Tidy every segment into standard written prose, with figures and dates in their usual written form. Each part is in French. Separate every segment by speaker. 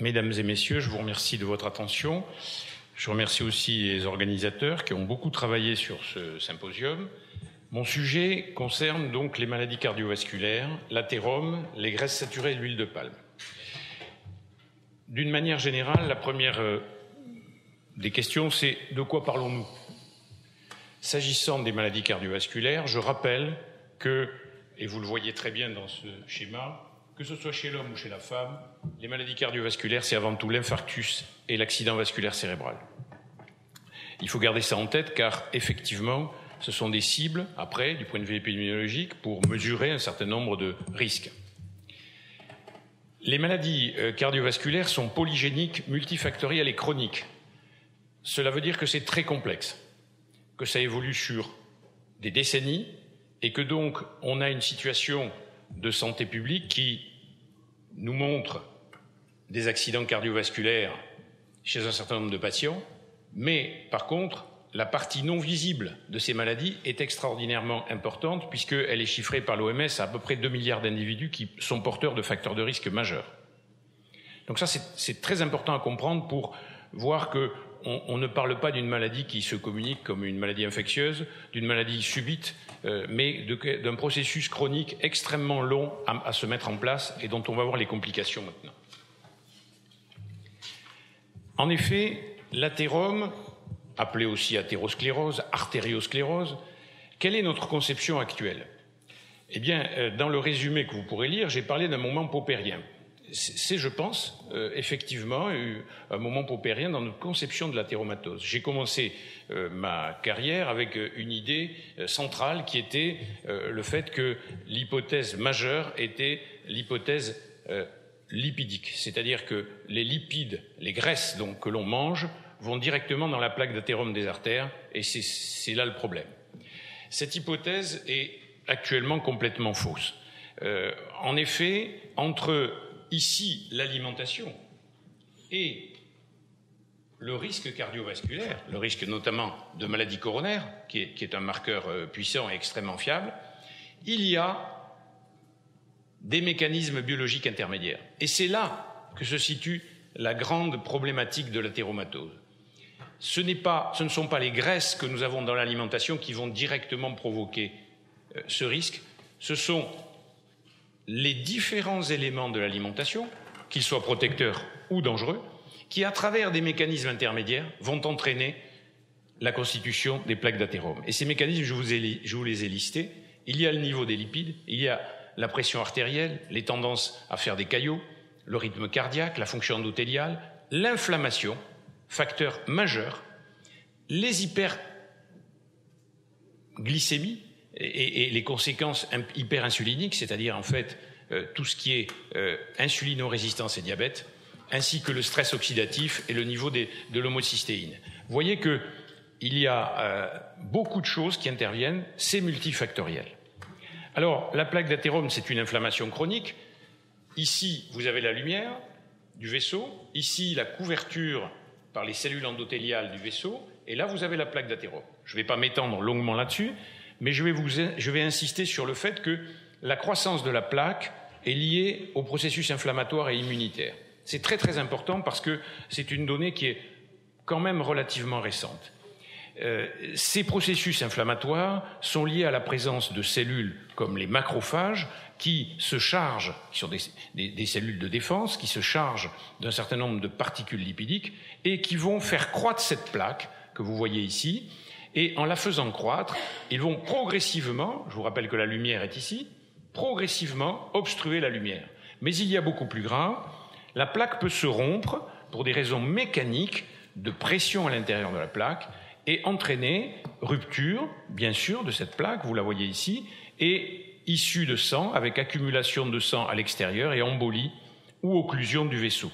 Speaker 1: Mesdames et messieurs, je vous remercie de votre attention. Je remercie aussi les organisateurs qui ont beaucoup travaillé sur ce symposium. Mon sujet concerne donc les maladies cardiovasculaires, l'athérome, les graisses saturées et l'huile de palme. D'une manière générale, la première des questions, c'est de quoi parlons-nous? S'agissant des maladies cardiovasculaires, je rappelle que, et vous le voyez très bien dans ce schéma, que ce soit chez l'homme ou chez la femme, les maladies cardiovasculaires, c'est avant tout l'infarctus et l'accident vasculaire cérébral. Il faut garder ça en tête car, effectivement, ce sont des cibles, après, du point de vue épidémiologique, pour mesurer un certain nombre de risques. Les maladies cardiovasculaires sont polygéniques, multifactorielles et chroniques. Cela veut dire que c'est très complexe, que ça évolue sur des décennies et que donc on a une situation de santé publique qui nous montre des accidents cardiovasculaires chez un certain nombre de patients, mais par contre, la partie non visible de ces maladies est extraordinairement importante puisqu'elle est chiffrée par l'OMS à peu près 2 milliards d'individus qui sont porteurs de facteurs de risque majeurs. Donc ça, c'est très important à comprendre pour voir qu'on ne parle pas d'une maladie qui se communique comme une maladie infectieuse, d'une maladie subite, mais d'un processus chronique extrêmement long à se mettre en place et dont on va voir les complications maintenant. En effet, l'athérome, appelé aussi athérosclérose, artériosclérose, quelle est notre conception actuelle? Eh bien, dans le résumé que vous pourrez lire, j'ai parlé d'un moment paupérien. C'est, je pense, effectivement, un moment paupérien dans notre conception de l'athéromatose. J'ai commencé ma carrière avec une idée centrale qui était le fait que l'hypothèse majeure était l'hypothèse lipidique, c'est-à-dire que les lipides, les graisses donc, que l'on mange, vont directement dans la plaque d'athérome des artères, et c'est là le problème. Cette hypothèse est actuellement complètement fausse. En effet, entre ici l'alimentation et le risque cardiovasculaire, le risque notamment de maladie coronaire, qui est un marqueur puissant et extrêmement fiable, il y a des mécanismes biologiques intermédiaires. Et c'est là que se situe la grande problématique de l'athéromatose. Ce ne sont pas les graisses que nous avons dans l'alimentation qui vont directement provoquer ce risque, ce sont les différents éléments de l'alimentation, qu'ils soient protecteurs ou dangereux, qui, à travers des mécanismes intermédiaires, vont entraîner la constitution des plaques d'athérome. Et ces mécanismes, je vous les ai listés. Il y a le niveau des lipides, il y a la pression artérielle, les tendances à faire des caillots, le rythme cardiaque, la fonction endothéliale, l'inflammation, facteur majeur, les hyperglycémies et les conséquences hyperinsuliniques, c'est-à-dire en fait tout ce qui est insulino-résistance et diabète, ainsi que le stress oxydatif et le niveau de l'homocystéine. Vous voyez qu'il y a beaucoup de choses qui interviennent, c'est multifactoriel. Alors, la plaque d'athérome, c'est une inflammation chronique. Ici, vous avez la lumière du vaisseau, ici la couverture par les cellules endothéliales du vaisseau, et là vous avez la plaque d'athérome. Je ne vais pas m'étendre longuement là-dessus, mais je vais insister sur le fait que la croissance de la plaque est liée au processus inflammatoire et immunitaire. C'est très très important parce que c'est une donnée qui est quand même relativement récente. Ces processus inflammatoires sont liés à la présence de cellules comme les macrophages qui se chargent, qui sont des cellules de défense, qui se chargent d'un certain nombre de particules lipidiques et qui vont faire croître cette plaque que vous voyez ici. Et en la faisant croître, ils vont progressivement, je vous rappelle que la lumière est ici, progressivement obstruer la lumière. Mais il y a beaucoup plus grave, la plaque peut se rompre pour des raisons mécaniques de pression à l'intérieur de la plaque et entraîner rupture, bien sûr, de cette plaque, vous la voyez ici, et issue de sang, avec accumulation de sang à l'extérieur et embolie ou occlusion du vaisseau.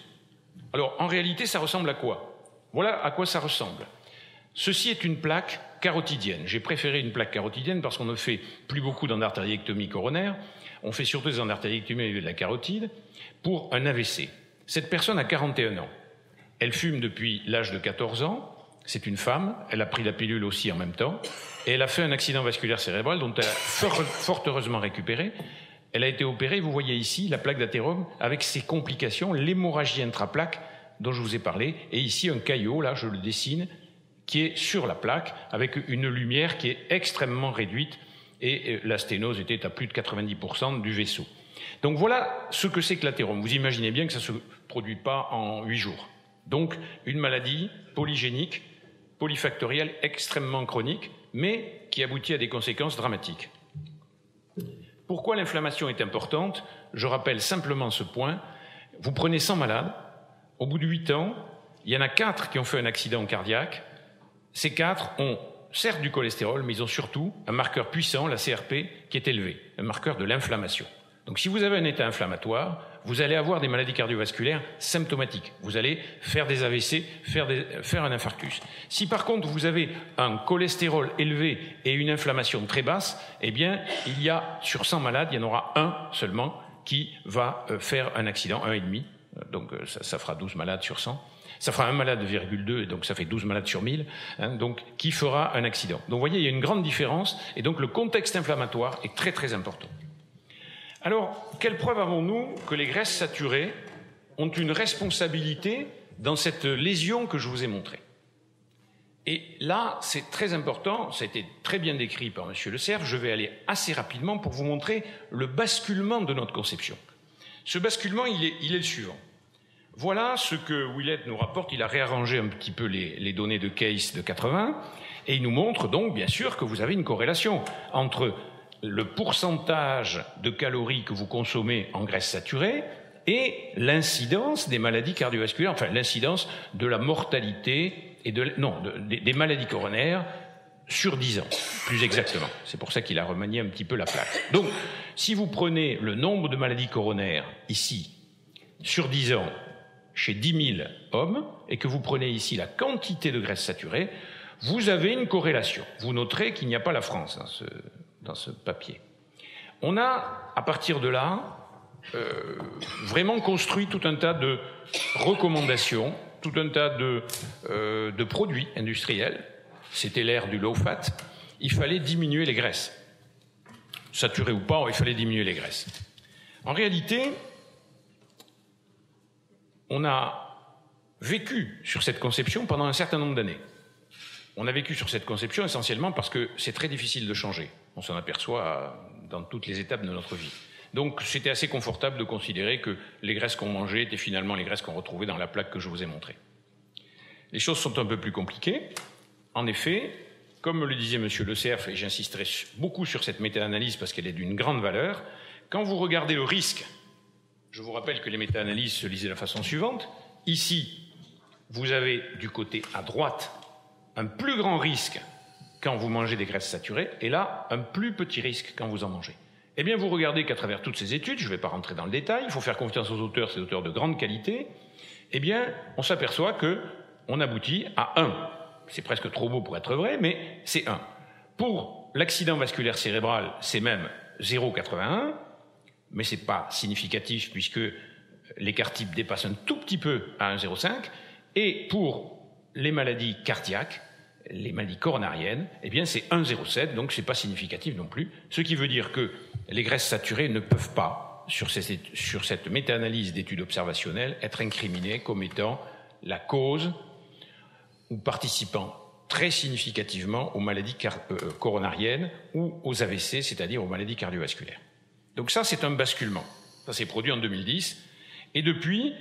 Speaker 1: Alors, en réalité, ça ressemble à quoi? Voilà à quoi ça ressemble. Ceci est une plaque carotidienne. J'ai préféré une plaque carotidienne parce qu'on ne fait plus beaucoup d'endartériectomie coronaire, on fait surtout des endartériectomies au niveau de la carotide, pour un AVC. Cette personne a 41 ans. Elle fume depuis l'âge de 14 ans, c'est une femme, elle a pris la pilule aussi en même temps, et elle a fait un accident vasculaire cérébral dont elle a fort heureusement récupéré. Elle a été opérée, vous voyez ici, la plaque d'athérome, avec ses complications, l'hémorragie intraplaque dont je vous ai parlé, et ici un caillot, là je le dessine, qui est sur la plaque, avec une lumière qui est extrêmement réduite, et la sténose était à plus de 90% du vaisseau. Donc voilà ce que c'est que l'athérome. Vous imaginez bien que ça ne se produit pas en 8 jours. Donc une maladie polygénique, polyfactorielle, extrêmement chronique, mais qui aboutit à des conséquences dramatiques. Pourquoi l'inflammation est importante? Je rappelle simplement ce point. Vous prenez 100 malades, au bout de 8 ans, il y en a 4 qui ont fait un accident cardiaque. Ces 4 ont certes du cholestérol, mais ils ont surtout un marqueur puissant, la CRP, qui est élevé, un marqueur de l'inflammation. Donc si vous avez un état inflammatoire, vous allez avoir des maladies cardiovasculaires symptomatiques. Vous allez faire des AVC, faire un infarctus. Si par contre vous avez un cholestérol élevé et une inflammation très basse, eh bien il y a sur 100 malades, il y en aura un seulement qui va faire un accident, 1,5. Donc ça fera 12 malades sur 100. Ça fera 1 malade, 2, et donc ça fait 12 malades sur 1000, donc qui fera un accident. Donc vous voyez, il y a une grande différence, et donc le contexte inflammatoire est très très important. Alors, quelle preuve avons-nous que les graisses saturées ont une responsabilité dans cette lésion que je vous ai montrée? Et là, c'est très important, ça a été très bien décrit par M. Le Cerf, je vais aller assez rapidement pour vous montrer le basculement de notre conception. Ce basculement, il est le suivant. Voilà ce que Willett nous rapporte, il a réarrangé un petit peu les données de Case de 80, et il nous montre donc, bien sûr, que vous avez une corrélation entre le pourcentage de calories que vous consommez en graisse saturée et l'incidence des maladies cardiovasculaires, enfin l'incidence de la mortalité et des maladies coronaires sur 10 ans, plus exactement. C'est pour ça qu'il a remanié un petit peu la plaque. Donc, si vous prenez le nombre de maladies coronaires ici, sur 10 ans, chez 10 000 hommes, et que vous prenez ici la quantité de graisse saturée, vous avez une corrélation. Vous noterez qu'il n'y a pas la France dans ce papier. On a, à partir de là, vraiment construit tout un tas de recommandations, tout un tas de produits industriels. C'était l'ère du low fat. Il fallait diminuer les graisses. Saturées ou pas, il fallait diminuer les graisses. En réalité, on a vécu sur cette conception pendant un certain nombre d'années. On a vécu sur cette conception essentiellement parce que c'est très difficile de changer. On s'en aperçoit dans toutes les étapes de notre vie. Donc c'était assez confortable de considérer que les graisses qu'on mangeait étaient finalement les graisses qu'on retrouvait dans la plaque que je vous ai montrée. Les choses sont un peu plus compliquées. En effet, comme le disait M. Le Cerf, et j'insisterai beaucoup sur cette méta-analyse parce qu'elle est d'une grande valeur, quand vous regardez le risque, je vous rappelle que les méta-analyses se lisaient de la façon suivante. Ici, vous avez du côté à droite un plus grand risque quand vous mangez des graisses saturées, et là, un plus petit risque quand vous en mangez. Eh bien, vous regardez qu'à travers toutes ces études, je ne vais pas rentrer dans le détail, il faut faire confiance aux auteurs, c'est des auteurs de grande qualité, eh bien, on s'aperçoit qu'on aboutit à 1. C'est presque trop beau pour être vrai, mais c'est 1. Pour l'accident vasculaire cérébral, c'est même 0,81, mais ce n'est pas significatif puisque l'écart type dépasse un tout petit peu à 1,05. Et pour les maladies cardiaques, les maladies coronariennes, eh bien c'est 1,07, donc ce n'est pas significatif non plus. Ce qui veut dire que les graisses saturées ne peuvent pas, sur cette méta-analyse d'études observationnelles, être incriminées comme étant la cause ou participant très significativement aux maladies coronariennes ou aux AVC, c'est-à-dire aux maladies cardiovasculaires. Donc ça, c'est un basculement. Ça s'est produit en 2010. Et depuis,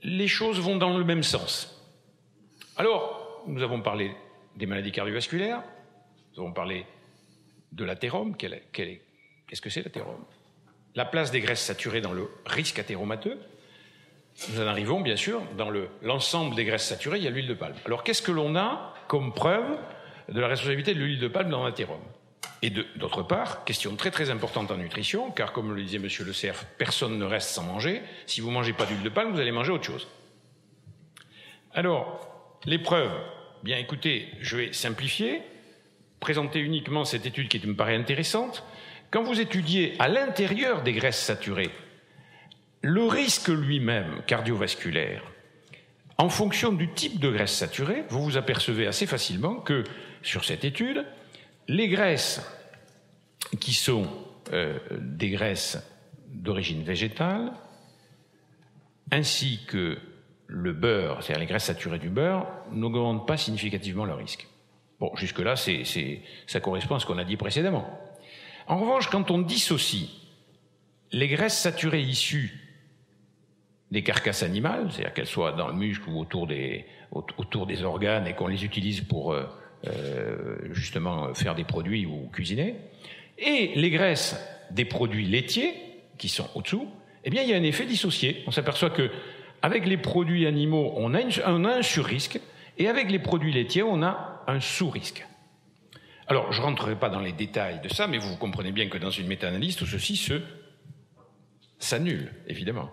Speaker 1: les choses vont dans le même sens. Alors, nous avons parlé des maladies cardiovasculaires, nous avons parlé de l'athérome. Qu'est-ce que c'est l'athérome? La place des graisses saturées dans le risque athéromateux. Nous en arrivons, bien sûr, dans l'ensemble des graisses saturées, il y a l'huile de palme. Alors, qu'est-ce que l'on a comme preuve de la responsabilité de l'huile de palme dans l'athérome? Et d'autre part, question très très importante en nutrition, car comme le disait M. Le Cerf, personne ne reste sans manger. Si vous ne mangez pas d'huile de palme, vous allez manger autre chose. Alors, les preuves, bien écoutez, je vais simplifier, présenter uniquement cette étude qui me paraît intéressante. Quand vous étudiez à l'intérieur des graisses saturées, le risque lui-même cardiovasculaire, en fonction du type de graisse saturée, vous vous apercevez assez facilement que, sur cette étude, les graisses qui sont des graisses d'origine végétale, ainsi que le beurre, c'est-à-dire les graisses saturées du beurre, n'augmentent pas significativement le risque. Bon, jusque-là, ça correspond à ce qu'on a dit précédemment. En revanche, quand on dissocie les graisses saturées issues des carcasses animales, c'est-à-dire qu'elles soient dans le muscle ou autour des organes et qu'on les utilise pour justement faire des produits ou cuisiner, et les graisses des produits laitiers qui sont au-dessous, eh bien il y a un effet dissocié. On s'aperçoit que avec les produits animaux, on a un sur-risque, et avec les produits laitiers, on a un sous-risque. Alors, je ne rentrerai pas dans les détails de ça, mais vous comprenez bien que dans une méta-analyse, tout ceci s'annule, évidemment.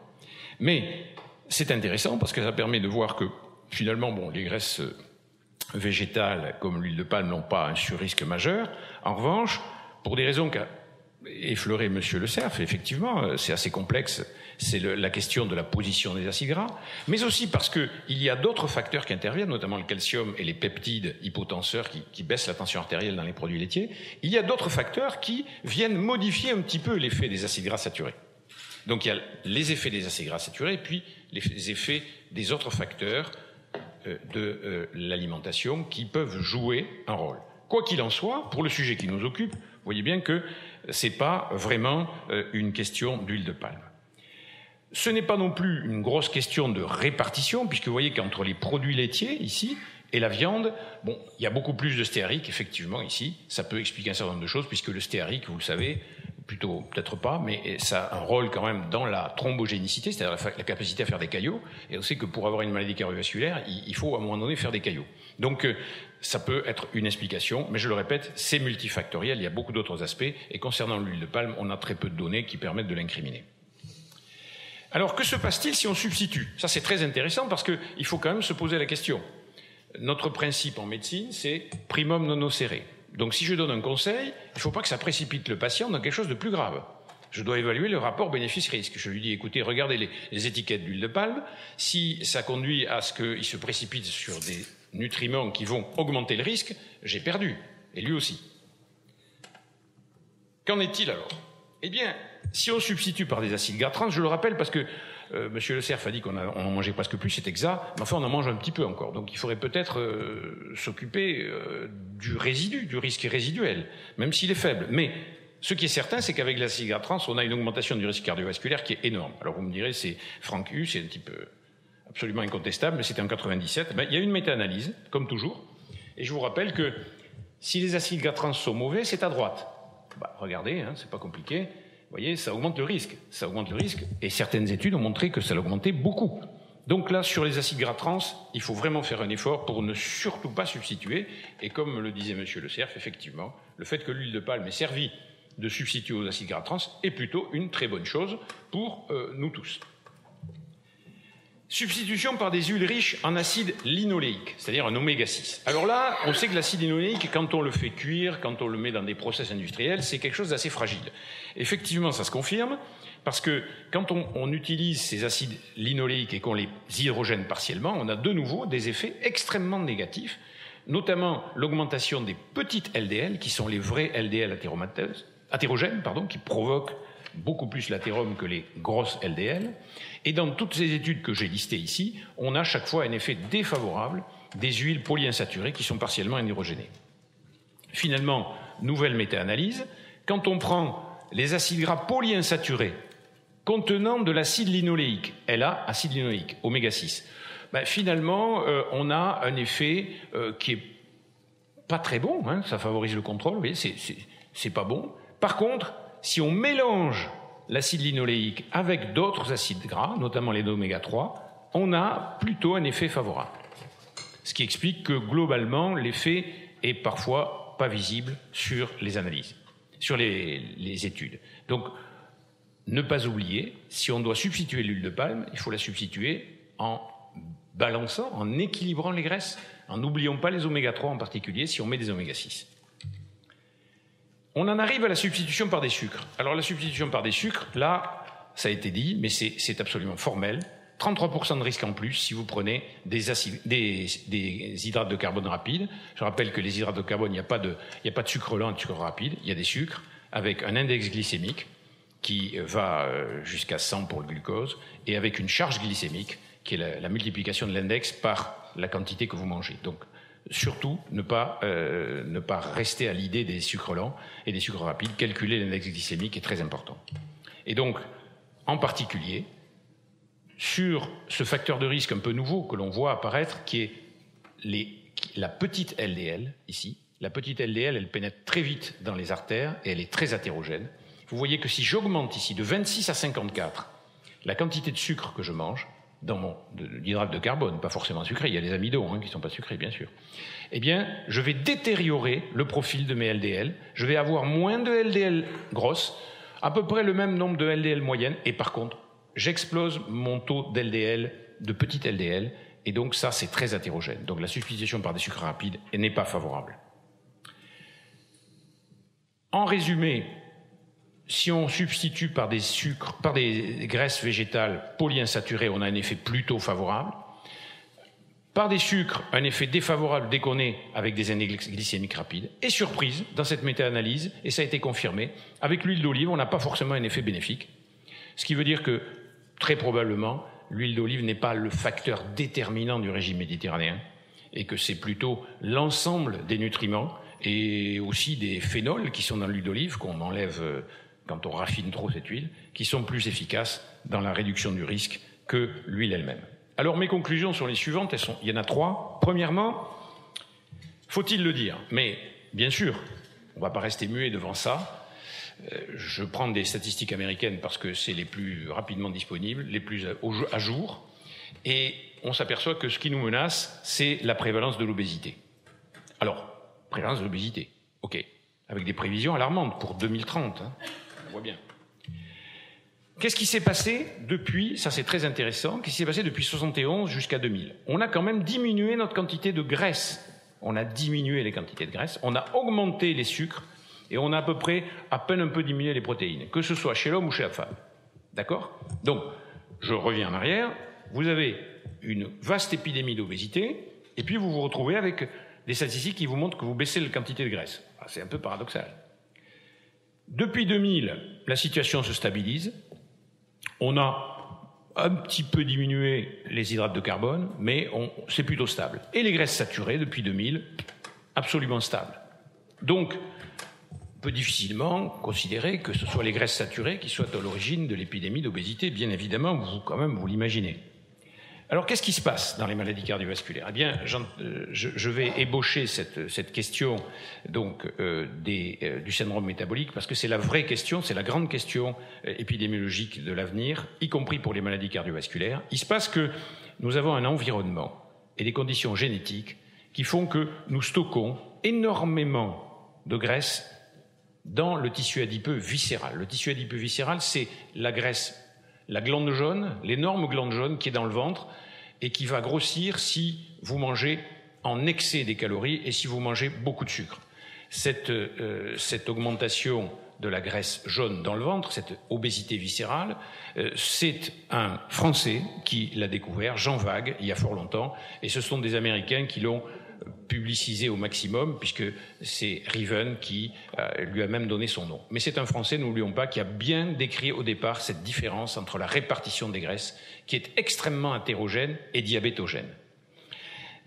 Speaker 1: Mais c'est intéressant parce que ça permet de voir que, finalement, bon, les graisses végétales, comme l'huile de palme, n'ont pas un sur-risque majeur. En revanche, pour des raisons qu'a effleuré M. Le Cerf, effectivement, c'est assez complexe, c'est la question de la position des acides gras, mais aussi parce qu'il y a d'autres facteurs qui interviennent, notamment le calcium et les peptides hypotenseurs qui baissent la tension artérielle dans les produits laitiers. Il y a d'autres facteurs qui viennent modifier un petit peu l'effet des acides gras saturés. Donc il y a les effets des acides gras saturés et puis les effets des autres facteurs de l'alimentation qui peuvent jouer un rôle. Quoi qu'il en soit, pour le sujet qui nous occupe, vous voyez bien que ce n'est pas vraiment une question d'huile de palme. Ce n'est pas non plus une grosse question de répartition, puisque vous voyez qu'entre les produits laitiers, ici, et la viande, bon, il y a beaucoup plus de stéarique, effectivement, ici. Ça peut expliquer un certain nombre de choses, puisque le stéarique, vous le savez, plutôt peut-être pas, mais ça a un rôle quand même dans la thrombogénicité, c'est-à-dire la capacité à faire des caillots. Et on sait que pour avoir une maladie cardiovasculaire, il faut à un moment donné faire des caillots. Donc ça peut être une explication, mais je le répète, c'est multifactoriel, il y a beaucoup d'autres aspects, et concernant l'huile de palme, on a très peu de données qui permettent de l'incriminer. Alors, que se passe-t-il si on substitue? Ça, c'est très intéressant parce qu'il faut quand même se poser la question. Notre principe en médecine, c'est primum non nocere. Donc, si je donne un conseil, il ne faut pas que ça précipite le patient dans quelque chose de plus grave. Je dois évaluer le rapport bénéfice-risque. Je lui dis, écoutez, regardez les étiquettes d'huile de palme. Si ça conduit à ce qu'il se précipite sur des nutriments qui vont augmenter le risque, j'ai perdu. Et lui aussi. Qu'en est-il alors? Eh bien, si on substitue par des acides gras trans, je le rappelle parce que M. Le Cerf a dit qu'on en mangeait presque plus, c'est exact, mais enfin on en mange un petit peu encore. Donc il faudrait peut-être s'occuper du résidu, du risque résiduel, même s'il est faible. Mais ce qui est certain, c'est qu'avec l'acide gras trans, on a une augmentation du risque cardiovasculaire qui est énorme. Alors vous me direz, c'est Franck Hu, c'est un type absolument incontestable, mais c'était en 97. Ben, il y a une méta-analyse, comme toujours, et je vous rappelle que si les acides gras trans sont mauvais, c'est à droite. Bah, regardez, hein, c'est pas compliqué. Vous voyez, ça augmente le risque. Ça augmente le risque. Et certaines études ont montré que ça l'augmentait beaucoup. Donc là, sur les acides gras trans, il faut vraiment faire un effort pour ne surtout pas substituer. Et comme le disait M. Le Cerf, effectivement, le fait que l'huile de palme ait servi de substitut aux acides gras trans est plutôt une très bonne chose pour nous tous. Substitution par des huiles riches en acide linoléique, c'est-à-dire un oméga 6. Alors là, on sait que l'acide linoléique, quand on le fait cuire, quand on le met dans des process industriels, c'est quelque chose d'assez fragile. Effectivement, ça se confirme, parce que quand on utilise ces acides linoléiques et qu'on les hydrogène partiellement, on a de nouveau des effets extrêmement négatifs, notamment l'augmentation des petites LDL, qui sont les vrais LDL athérogènes, qui provoquent beaucoup plus l'athérome que les grosses LDL. Et dans toutes ces études que j'ai listées ici, on a chaque fois un effet défavorable des huiles polyinsaturées qui sont partiellement hydrogénées. Finalement, nouvelle méta-analyse, quand on prend les acides gras polyinsaturés contenant de l'acide linoléique, LA, acide linoléique, oméga 6, ben finalement, on a un effet qui est pas très bon, hein, ça favorise le contrôle, vous voyez, c'est pas bon. Par contre, si on mélange l'acide linoléique avec d'autres acides gras, notamment les oméga 3, on a plutôt un effet favorable. Ce qui explique que globalement, l'effet est parfois pas visible sur les analyses, sur les études. Donc, ne pas oublier, si on doit substituer l'huile de palme, il faut la substituer en balançant, en équilibrant les graisses, en n'oublions pas les oméga 3 en particulier, si on met des oméga 6. On en arrive à la substitution par des sucres. Alors la substitution par des sucres, là, ça a été dit, mais c'est absolument formel. 33% de risque en plus si vous prenez des hydrates de carbone rapides. Je rappelle que les hydrates de carbone, il n'y a pas de sucre lent et de sucre rapide, il y a des sucres avec un index glycémique qui va jusqu'à 100 pour le glucose, et avec une charge glycémique, qui est la multiplication de l'index par la quantité que vous mangez. Donc, surtout, ne pas rester à l'idée des sucres lents et des sucres rapides. Calculer l'index glycémique est très important. Et donc, en particulier, sur ce facteur de risque un peu nouveau que l'on voit apparaître, qui est la petite LDL, ici. La petite LDL, elle pénètre très vite dans les artères et elle est très hétérogène. Vous voyez que si j'augmente ici de 26 à 54 la quantité de sucre que je mange, dans l'hydrate de carbone, pas forcément sucré, il y a les amidons qui ne sont pas sucrés, bien sûr, eh bien, je vais détériorer le profil de mes LDL, je vais avoir moins de LDL grosses, à peu près le même nombre de LDL moyennes, et par contre, j'explose mon taux d'LDL, de petite LDL, et donc ça, c'est très hétérogène. Donc la substitution par des sucres rapides n'est pas favorable. En résumé, si on substitue par des graisses végétales polyinsaturées, on a un effet plutôt favorable. Par des sucres, un effet défavorable dès qu'on est avec des index glycémiques rapides. Et surprise, dans cette méta-analyse, et ça a été confirmé, avec l'huile d'olive, on n'a pas forcément un effet bénéfique. Ce qui veut dire que, très probablement, l'huile d'olive n'est pas le facteur déterminant du régime méditerranéen, et que c'est plutôt l'ensemble des nutriments et aussi des phénols qui sont dans l'huile d'olive, qu'on enlève quand on raffine trop cette huile, qui sont plus efficaces dans la réduction du risque que l'huile elle-même. Alors mes conclusions sont les suivantes, il y en a 3. Premièrement, faut-il le dire? Mais bien sûr, on ne va pas rester muet devant ça. Je prends des statistiques américaines parce que c'est les plus rapidement disponibles, les plus à jour, et on s'aperçoit que ce qui nous menace, c'est la prévalence de l'obésité. Alors, prévalence de l'obésité, ok, avec des prévisions alarmantes pour 2030, on voit bien. Qu'est-ce qui s'est passé depuis, ça c'est très intéressant, qu'est-ce qui s'est passé depuis 71 jusqu'à 2000? On a quand même diminué notre quantité de graisse, on a diminué les quantités de graisse, on a augmenté les sucres, et on a à peine un peu diminué les protéines, que ce soit chez l'homme ou chez la femme. D'accord? Donc, je reviens en arrière, vous avez une vaste épidémie d'obésité, et puis vous vous retrouvez avec des statistiques qui vous montrent que vous baissez la quantité de graisse. C'est un peu paradoxal. Depuis 2000, la situation se stabilise. On a un petit peu diminué les hydrates de carbone, mais c'est plutôt stable. Et les graisses saturées, depuis 2000, absolument stables. Donc, on peut difficilement considérer que ce soit les graisses saturées qui soient à l'origine de l'épidémie d'obésité. Bien évidemment, vous l'imaginez. Alors, qu'est-ce qui se passe dans les maladies cardiovasculaires? Eh bien, je vais ébaucher cette question donc du syndrome métabolique parce que c'est la vraie question, c'est la grande question épidémiologique de l'avenir, y compris pour les maladies cardiovasculaires. Il se passe que nous avons un environnement et des conditions génétiques qui font que nous stockons énormément de graisse dans le tissu adipeux viscéral. Le tissu adipeux viscéral, c'est la graisse, la glande jaune, l'énorme glande jaune qui est dans le ventre et qui va grossir si vous mangez en excès des calories et si vous mangez beaucoup de sucre. Cette augmentation de la graisse jaune dans le ventre, cette obésité viscérale, c'est un Français qui l'a découvert, Jean Vague, il y a fort longtemps, et ce sont des Américains qui l'ont publicisé au maximum, puisque c'est Riven qui lui a même donné son nom. Mais c'est un Français, n'oublions pas, qui a bien décrit au départ cette différence entre la répartition des graisses, qui est extrêmement hétérogène et diabétogène.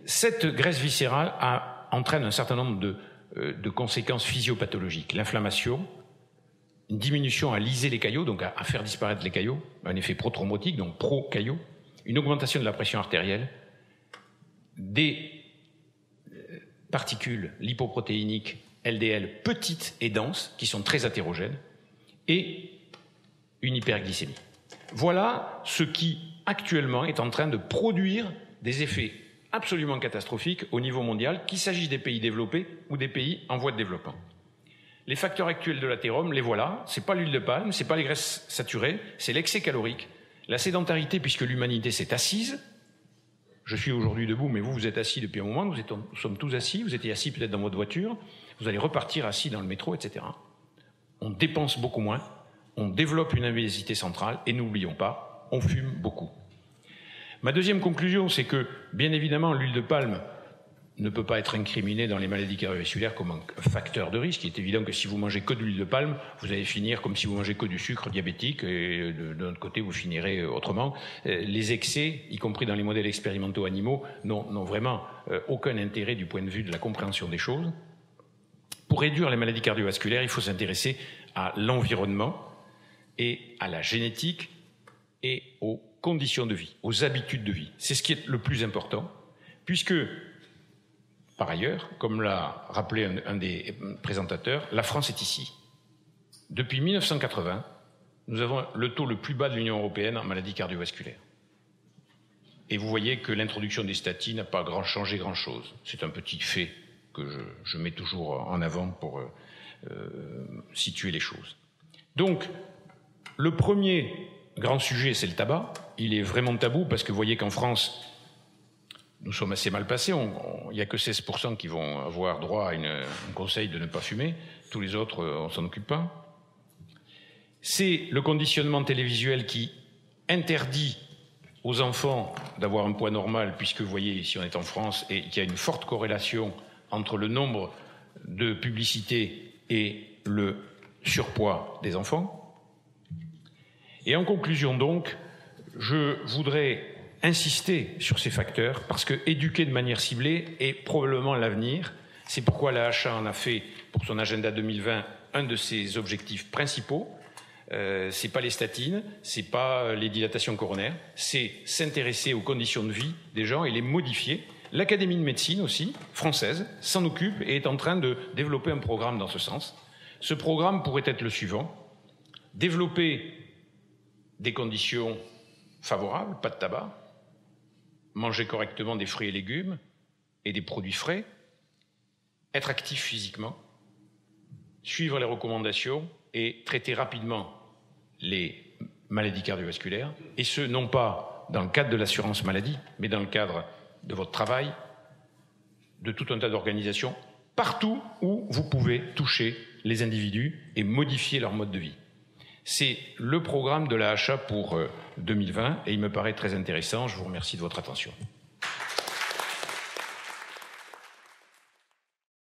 Speaker 1: Cette graisse viscérale entraîne un certain nombre de conséquences physiopathologiques. L'inflammation, une diminution à lyser les caillots, donc à faire disparaître les caillots, un effet prothrombotique, donc pro-caillots, une augmentation de la pression artérielle, des particules lipoprotéiniques LDL petites et denses, qui sont très hétérogènes, et une hyperglycémie. Voilà ce qui, actuellement, est en train de produire des effets absolument catastrophiques au niveau mondial, qu'il s'agisse des pays développés ou des pays en voie de développement. Les facteurs actuels de l'athérome, les voilà, c'est pas l'huile de palme, c'est pas les graisses saturées, c'est l'excès calorique, la sédentarité, puisque l'humanité s'est assise. Je suis aujourd'hui debout, mais vous êtes assis depuis un moment, nous sommes tous assis, vous étiez assis peut-être dans votre voiture, vous allez repartir assis dans le métro, etc. On dépense beaucoup moins, on développe une obésité centrale, et n'oublions pas, on fume beaucoup. Ma deuxième conclusion, c'est que, bien évidemment, l'huile de palme ne peut pas être incriminé dans les maladies cardiovasculaires comme un facteur de risque. Il est évident que si vous mangez que de l'huile de palme, vous allez finir comme si vous mangez que du sucre diabétique, et de l'autre côté, vous finirez autrement. Les excès, y compris dans les modèles expérimentaux animaux, n'ont vraiment aucun intérêt du point de vue de la compréhension des choses. Pour réduire les maladies cardiovasculaires, il faut s'intéresser à l'environnement et à la génétique et aux conditions de vie, aux habitudes de vie. C'est ce qui est le plus important, puisque par ailleurs, comme l'a rappelé un des présentateurs, la France est ici. Depuis 1980, nous avons le taux le plus bas de l'Union européenne en maladies cardiovasculaires. Et vous voyez que l'introduction des statines n'a pas changé grand-chose. C'est un petit fait que je mets toujours en avant pour situer les choses. Donc, le premier grand sujet, c'est le tabac. Il est vraiment tabou parce que vous voyez qu'en France, nous sommes assez mal passés. Il n'y a que 16% qui vont avoir droit à un conseil de ne pas fumer. Tous les autres, on s'en occupe pas. C'est le conditionnement télévisuel qui interdit aux enfants d'avoir un poids normal, puisque vous voyez, ici on est en France, et qu'il y a une forte corrélation entre le nombre de publicités et le surpoids des enfants. Et en conclusion donc, je voudrais insister sur ces facteurs, parce que éduquer de manière ciblée est probablement l'avenir. C'est pourquoi l'AHA en a fait, pour son agenda 2020, un de ses objectifs principaux. C'est pas les statines, c'est pas les dilatations coronaires, c'est s'intéresser aux conditions de vie des gens et les modifier. L'Académie de médecine aussi, française, s'en occupe et est en train de développer un programme dans ce sens. Ce programme pourrait être le suivant: développer des conditions favorables, pas de tabac, manger correctement des fruits et légumes et des produits frais, être actif physiquement, suivre les recommandations et traiter rapidement les maladies cardiovasculaires, et ce, non pas dans le cadre de l'assurance maladie, mais dans le cadre de votre travail, de tout un tas d'organisations, partout où vous pouvez toucher les individus et modifier leur mode de vie. C'est le programme de l'AHA pour 2020 et il me paraît très intéressant. Je vous remercie de votre attention.